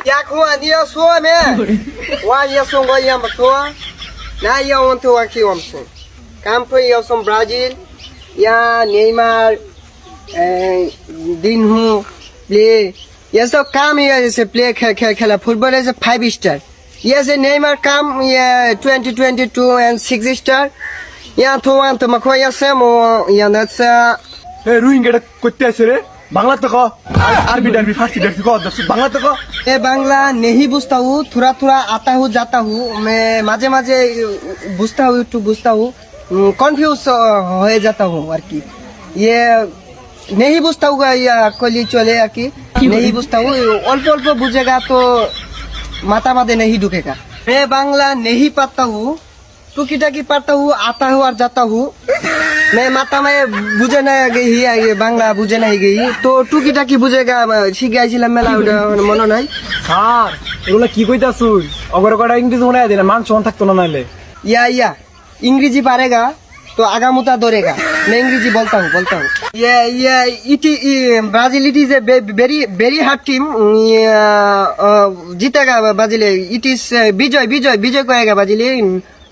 Ya kuan dia so me. Wa ya so go ya ma so. Na ya on to aqui omso. Campo ya som Brazil. Ya Neymar Dinho play. ये सब काम ये से play खेला football is a 5 star. Yes, Neymar come yeah 2022 and 6 star. Yeah, to one to Makoya Samo. Yeah, that's রোহিঙ্গাটা করতে আসে রে বাংলা তো ক আরবি ডারবি ফার্সি ডারবি ক বাংলা তো ক ये बांग्ला नहीं बुझता हूँ थोड़ा थोड़ा आता हूँ जाता हूँ मैं माझे माझे बुझता हूँ कंफ्यूज हो जाता हूँ और की ये नहीं बुझता हूँ या कोली चले की नहीं बुझता हूँ अल्प अल्प बुझेगा तो माता मादे नहीं ढुकेगा मैं बांग्ला नहीं पढ़ता हूँ टुकी टाकी पढ़ता हूँ आता हूँ और जाता हूँ मैं माता में बुझे ना गई ये बांग्ला बुझे नहीं गई तो टुकी टाकी बुझेगा শিখে আইছিলাম মেলা ওটা মনে নাই স্যার এগুলা কি কইতাছুন অগর কটা ইংরেজি মনে হয় দিলে মান সমান থাকতো না নাইলে या इंग्रेजी पारेगा तो आगामुता दौड़ेगा मैं इंग्रेजी बोलता हूँ ये Brazil it is a very very hard team जीतेगा ब्राजील इट इज विजय करेगा ब्राजील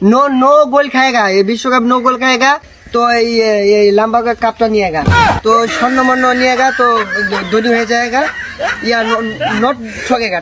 नो गोल खाएगा ये विश्व कप नो गोल खाएगा तो ये लंबा का कपटा निएगा तो स्वर्ण मर्ण निएगा तो धोनी हो जाएगा या नॉट ठगेगा